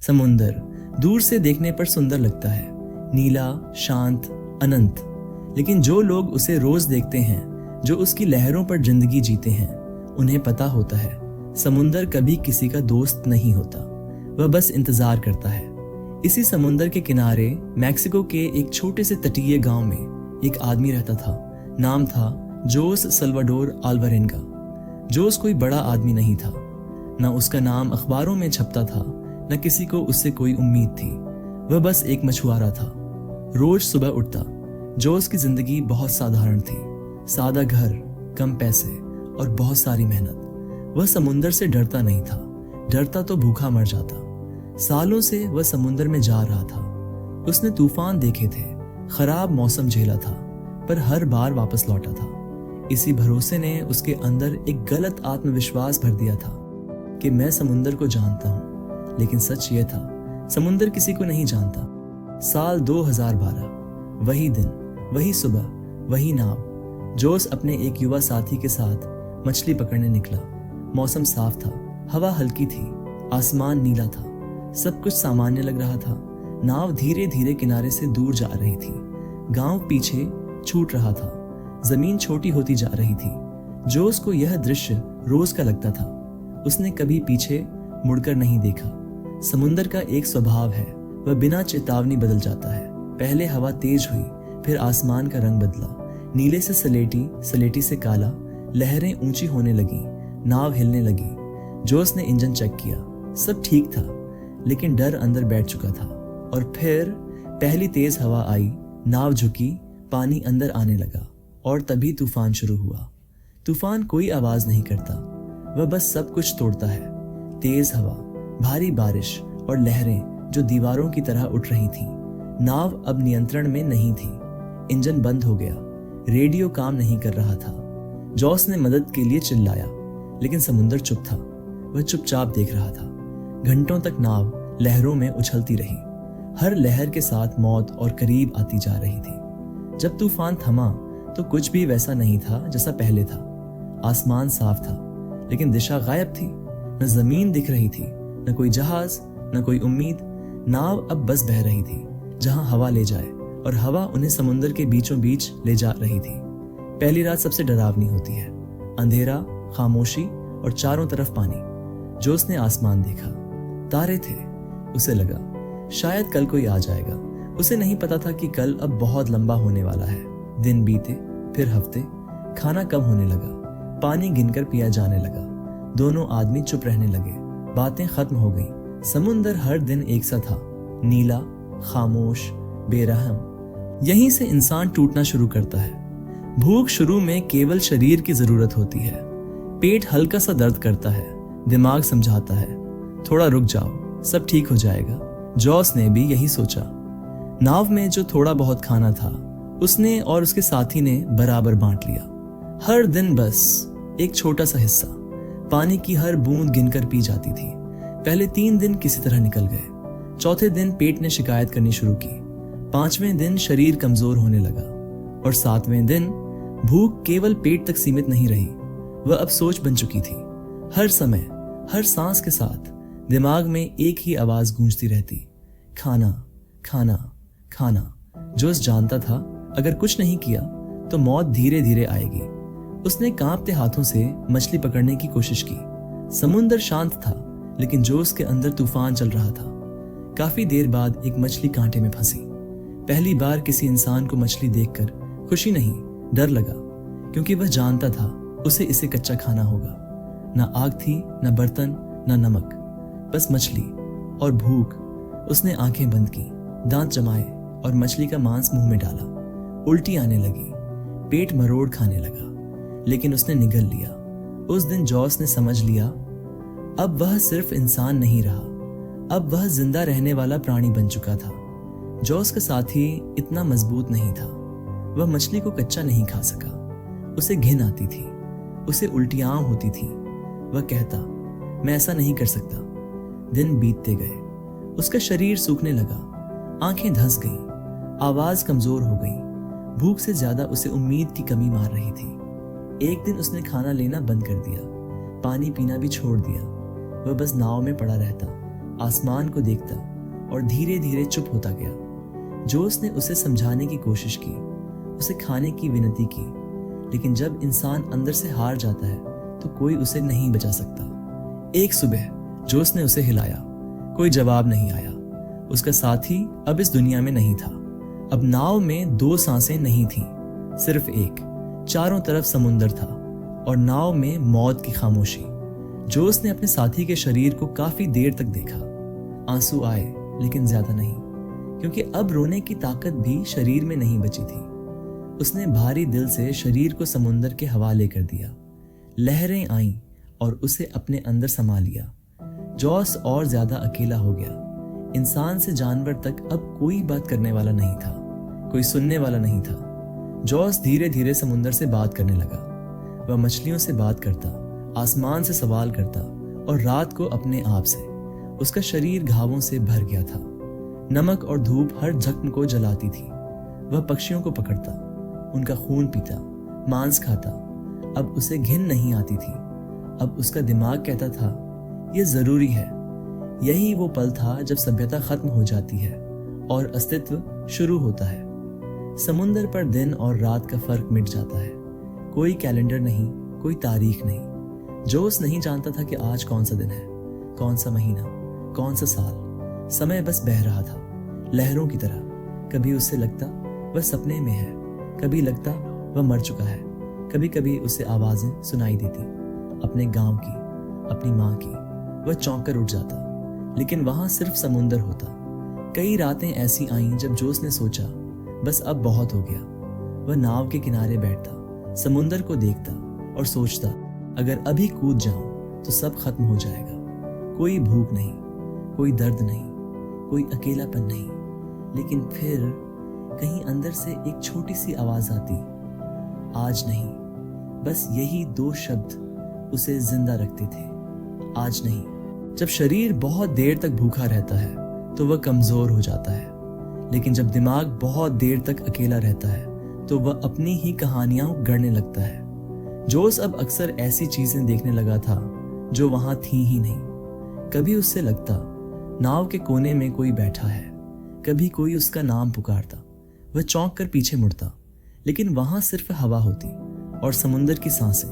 समुंदर दूर से देखने पर सुंदर लगता है, नीला, शांत, अनंत। लेकिन जो लोग उसे रोज देखते हैं, जो उसकी लहरों पर जिंदगी जीते हैं, उन्हें पता होता है समुंदर कभी किसी का दोस्त नहीं होता, वह बस इंतजार करता है। इसी समुंदर के किनारे मैक्सिको के एक छोटे से तटीय गांव में एक आदमी रहता था। नाम था जोस सल्वाडोर अल्वारेगा। जोस कोई बड़ा आदमी नहीं था, न उसका नाम अखबारों में छपता था, न किसी को उससे कोई उम्मीद थी। वह बस एक मछुआरा था। रोज सुबह उठता। जोस की जिंदगी बहुत साधारण थी, सादा घर, कम पैसे और बहुत सारी मेहनत। वह समुंदर से डरता नहीं था, डरता तो भूखा मर जाता। सालों से वह समुंदर में जा रहा था। उसने तूफान देखे थे, खराब मौसम झेला था, पर हर बार वापस लौटा था। इसी भरोसे ने उसके अंदर एक गलत आत्मविश्वास भर दिया था कि मैं समुंदर को जानता हूं। लेकिन सच यह था, समुंदर किसी को नहीं जानता। साल 2012, वही दिन, वही सुबह, वही नाव। जोस अपने एक युवा साथी के साथ मछली पकड़ने निकला। मौसम साफ था, हवा हल्की थी, आसमान नीला था, सब कुछ सामान्य लग रहा था। नाव धीरे धीरे किनारे से दूर जा रही थी। गांव पीछे छूट रहा था, जमीन छोटी होती जा रही थी। जोस को यह दृश्य रोज का लगता था। उसने कभी पीछे मुड़कर नहीं देखा। समुंदर का एक स्वभाव है, वह बिना चेतावनी बदल जाता है। पहले हवा तेज हुई, फिर आसमान का रंग बदला। नीले से सलेटी, सलेटी से काला। लहरें ऊंची होने लगी, नाव हिलने लगी। जोस ने इंजन चेक किया, सब ठीक था, लेकिन डर अंदर बैठ चुका था। और फिर पहली तेज हवा आई, नाव झुकी, पानी अंदर आने लगा और तभी तूफान शुरू हुआ। तूफान कोई आवाज नहीं करता, वह बस सब कुछ तोड़ता है। तेज हवा, भारी बारिश और लहरें जो दीवारों की तरह उठ रही थीं। नाव अब नियंत्रण में नहीं थी। इंजन बंद हो गया, रेडियो काम नहीं कर रहा था। जोस ने मदद के लिए चिल्लाया, लेकिन समुंदर चुप था। वह चुपचाप देख रहा था। घंटों तक नाव लहरों में उछलती रही, हर लहर के साथ मौत और करीब आती जा रही थी। जब तूफान थमा तो कुछ भी वैसा नहीं था जैसा पहले था। आसमान साफ था, लेकिन दिशा गायब थी। न जमीन दिख रही थी, न कोई जहाज, न कोई उम्मीद। नाव अब बस बह रही थी जहां हवा ले जाए, और हवा उन्हें समुंदर के बीचों बीच ले जा रही थी। पहली रात सबसे डरावनी होती है। अंधेरा, खामोशी और चारों तरफ पानी। जोस ने आसमान देखा, तारे थे। उसे लगा शायद कल कोई आ जाएगा। उसे नहीं पता था कि कल अब बहुत लंबा होने वाला है। दिन बीते, फिर हफ्ते। खाना कम होने लगा, पानी गिनकर पिया जाने लगा। दोनों आदमी चुप रहने लगे, बातें खत्म हो गईं। समुंदर हर दिन एक सा था, नीला, खामोश, बेरहम। यहीं से इंसान टूटना शुरू करता है। भूख शुरू में केवल शरीर की जरूरत होती है। पेट हल्का सा दर्द करता है, दिमाग समझाता है थोड़ा रुक जाओ, सब ठीक हो जाएगा। जोस ने भी यही सोचा। नाव में जो थोड़ा बहुत खाना था, उसने और उसके साथी ने बराबर बांट लिया। हर दिन बस एक छोटा सा हिस्सा। पानी की हर बूंद गिनकर पी जाती थी। पहले 3 दिन किसी तरह निकल गए। चौथे दिन पेट ने शिकायत करनी शुरू की। 5वें दिन शरीर कमजोर होने लगा, और 7वें दिन भूख केवल पेट तक सीमित नहीं रही, वह अब सोच बन चुकी थी। हर समय, हर सांस के साथ दिमाग में एक ही आवाज गूंजती रहती, खाना, खाना, खाना। जोस जानता था अगर कुछ नहीं किया तो मौत धीरे धीरे आएगी। उसने कांपते हाथों से मछली पकड़ने की कोशिश की। समुंदर शांत था, लेकिन जोस के अंदर तूफान चल रहा था। काफी देर बाद एक मछली कांटे में फंसी। पहली बार किसी इंसान को मछली देखकर खुशी नहीं, डर लगा, क्योंकि वह जानता था उसे इसे कच्चा खाना होगा। न आग थी, न बर्तन, न नमक, बस मछली और भूख। उसने आंखें बंद की, दांत जमाए और मछली का मांस मुंह में डाला। उल्टी आने लगी, पेट मरोड़ खाने लगा, लेकिन उसने निगल लिया। उस दिन जोस ने समझ लिया, अब वह सिर्फ इंसान नहीं रहा, अब वह जिंदा रहने वाला प्राणी बन चुका था। जोस का साथी इतना मजबूत नहीं था। वह मछली को कच्चा नहीं खा सका। उसे घिन आती थी, उसे उल्टियां होती थी। वह कहता, मैं ऐसा नहीं कर सकता। दिन बीतते गए, उसका शरीर सूखने लगा, आंखें धंस गईं, आवाज कमजोर हो गई। भूख से ज्यादा उसे उम्मीद की कमी मार रही थी। एक दिन उसने खाना लेना बंद कर दिया, पानी पीना भी छोड़ दिया। वह बस नाव में पड़ा रहता, आसमान को देखता और धीरे धीरे चुप होता गया। जोस ने उसे समझाने की कोशिश की, उसे खाने की विनती की, लेकिन जब इंसान अंदर से हार जाता है तो कोई उसे नहीं बचा सकता। एक सुबह जोस ने उसे हिलाया, कोई जवाब नहीं आया। उसका साथी अब इस दुनिया में नहीं था। अब नाव में 2 सांसें नहीं थीं, सिर्फ एक। चारों तरफ समुंदर था और नाव में मौत की खामोशी। जोस ने अपने साथी के शरीर को काफी देर तक देखा। आंसू आए, लेकिन ज्यादा नहीं, क्योंकि अब रोने की ताकत भी शरीर में नहीं बची थी। उसने भारी दिल से शरीर को समुंदर के हवाले कर दिया। लहरें आईं और उसे अपने अंदर समा लिया। जॉस और ज्यादा अकेला हो गया। इंसान से जानवर तक अब कोई बात करने वाला नहीं था, कोई सुनने वाला नहीं था। जॉस धीरे धीरे समुंदर से बात करने लगा। वह मछलियों से बात करता, आसमान से सवाल करता और रात को अपने आप से। उसका शरीर घावों से भर गया था। नमक और धूप हर जख्म को जलाती थी। वह पक्षियों को पकड़ता, उनका खून पीता, मांस खाता। अब उसे घिन नहीं आती थी। अब उसका दिमाग कहता था, यह जरूरी है। यही वो पल था जब सभ्यता खत्म हो जाती है और अस्तित्व शुरू होता है। समुंदर पर दिन और रात का फर्क मिट जाता है। कोई कैलेंडर नहीं, कोई तारीख नहीं। जोस नहीं जानता था कि आज कौन सा दिन है, कौन सा महीना, कौन सा साल। समय बस बह रहा था, लहरों की तरह। कभी उससे लगता वह सपने में है, कभी लगता वह मर चुका है। कभी कभी उसे आवाजें सुनाई देती, अपने गांव की, अपनी माँ की। वह चौंक कर उठ जाता, लेकिन वहां सिर्फ समुंदर होता। कई रातें ऐसी आईं जब जोस ने सोचा, बस अब बहुत हो गया। वह नाव के किनारे बैठता, समुंदर को देखता और सोचता, अगर अभी कूद जाऊं तो सब खत्म हो जाएगा। कोई भूख नहीं, कोई दर्द नहीं, कोई अकेलापन नहीं। लेकिन फिर कहीं अंदर से एक छोटी सी आवाज आती, आज नहीं। बस यही 2 शब्द उसे जिंदा रखते थे, आज नहीं। जब शरीर बहुत देर तक भूखा रहता है तो वह कमजोर हो जाता है, लेकिन जब दिमाग बहुत देर तक अकेला रहता है तो वह अपनी ही कहानियां गढ़ने लगता है। जोस अब अक्सर ऐसी चीजें देखने लगा था जो वहां थी ही नहीं। कभी उससे लगता नाव के कोने में कोई बैठा है, कभी कोई उसका नाम पुकारता। वह चौंक कर पीछे मुड़ता, लेकिन वहां सिर्फ हवा होती और समुंदर की सांसें।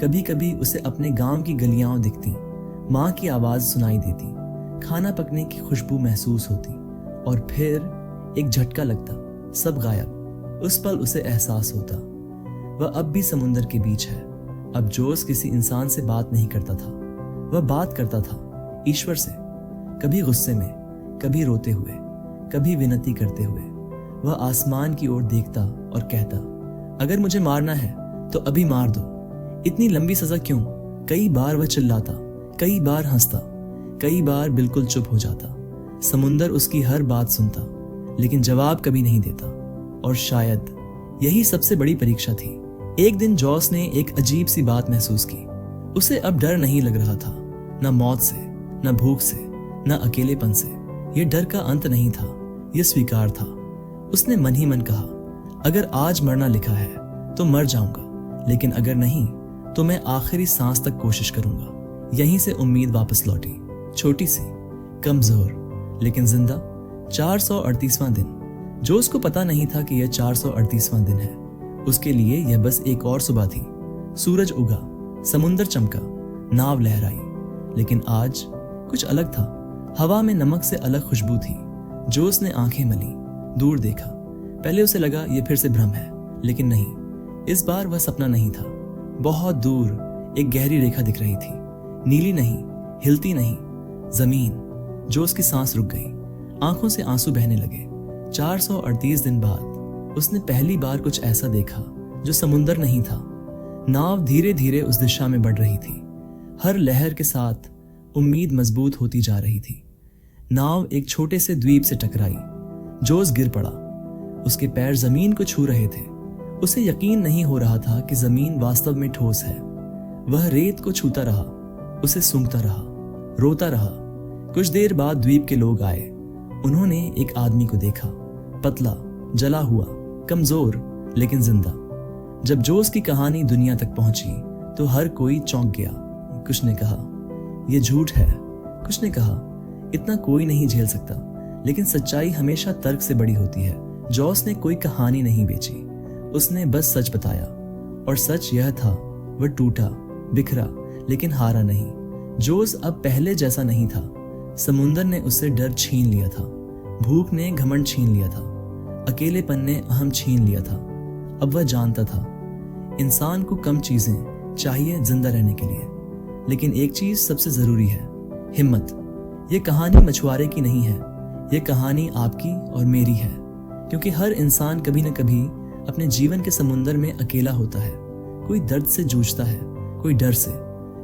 कभी कभी उसे अपने गांव की गलियां दिखती, माँ की आवाज सुनाई देती, खाना पकने की खुशबू महसूस होती। और फिर एक झटका लगता, सब गायब। उस पल उसे एहसास होता, वह अब भी समुंदर के बीच है। अब जोस किसी इंसान से बात नहीं करता था, वह बात करता था ईश्वर से। कभी गुस्से में, कभी रोते हुए, कभी विनती करते हुए। वह आसमान की ओर देखता और कहता, अगर मुझे मारना है तो अभी मार दो। इतनी लंबी सजा क्यों? कई बार वह चिल्लाता, कई बार हंसता, कई बार बिल्कुल चुप हो जाता। समुंदर उसकी हर बात सुनता, लेकिन जवाब कभी नहीं देता। और शायद यही सबसे बड़ी परीक्षा थी। एक दिन जॉस ने एक अजीब सी बात महसूस की। उसे अब डर नहीं लग रहा था, न मौत से, न भूख से, न अकेलेपन से। यह डर का अंत नहीं था, यह स्वीकार था। उसने मन ही मन कहा, अगर आज मरना लिखा है तो मर जाऊंगा, लेकिन अगर नहीं तो मैं आखिरी सांस तक कोशिश करूंगा। यहीं से उम्मीद वापस लौटी, छोटी सी, कमजोर, लेकिन जिंदा। 438वां दिन। जो उसको पता नहीं था कि यह 438वां दिन है। उसके लिए यह बस एक और सुबह थी। सूरज उगा, समुंदर चमका, नाव लहराई। लेकिन आज कुछ अलग था। हवा में नमक से अलग खुशबू थी। जो उसने आंखें मली, दूर देखा। पहले उसे लगा यह फिर से भ्रम है, लेकिन नहीं, इस बार वह सपना नहीं था। बहुत दूर एक गहरी रेखा दिख रही थी, नीली नहीं, हिलती नहीं, जमीन। जो उसकी सांस रुक गई, आंखों से आंसू बहने लगे। 438 दिन बाद उसने पहली बार कुछ ऐसा देखा जो समुंदर नहीं था। नाव धीरे धीरे उस दिशा में बढ़ रही थी। हर लहर के साथ उम्मीद मजबूत होती जा रही थी। नाव एक छोटे से द्वीप से टकराई। जोस गिर पड़ा। उसके पैर जमीन को छू रहे थे। उसे यकीन नहीं हो रहा था कि जमीन वास्तव में ठोस है। वह रेत को छूता रहा, उसे सूंघता रहा, रोता रहा। कुछ देर बाद द्वीप के लोग आए। उन्होंने एक आदमी को देखा, पतला, जला हुआ, कमजोर, लेकिन जिंदा। जब जोस की कहानी दुनिया तक पहुंची तो हर कोई चौंक गया। कुछ ने कहा यह झूठ है, कुछ ने कहा इतना कोई नहीं झेल सकता, लेकिन सच्चाई हमेशा तर्क से बड़ी होती है। जॉस ने कोई कहानी नहीं बेची, उसने बस सच बताया। और सच यह था, वह टूटा, बिखरा, लेकिन हारा नहीं। जोस अब पहले जैसा नहीं था। समुंदर ने उससे डर छीन लिया था, भूख ने घमंड छीन लिया था, अकेलेपन ने अहम छीन लिया था। अब वह जानता था, इंसान को कम चीजें चाहिए जिंदा रहने के लिए, लेकिन एक चीज सबसे जरूरी है, हिम्मत। ये कहानी मछुआरे की नहीं है, ये कहानी आपकी और मेरी है, क्योंकि हर इंसान कभी न कभी अपने जीवन के समुंदर में अकेला होता है। कोई दर्द से जूझता है, कोई डर से,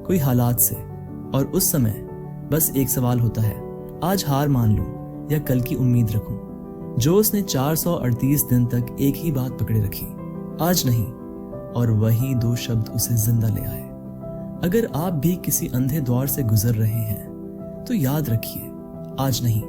कोई हालात से, और उस समय बस एक सवाल होता है, आज हार मान लूं या कल की उम्मीद रखूं। जोस ने 438 दिन तक एक ही बात पकड़े रखी, आज नहीं, और वही 2 शब्द उसे जिंदा ले आए। अगर आप भी किसी अंधे द्वार से गुजर रहे हैं तो याद रखिए, आज नहीं,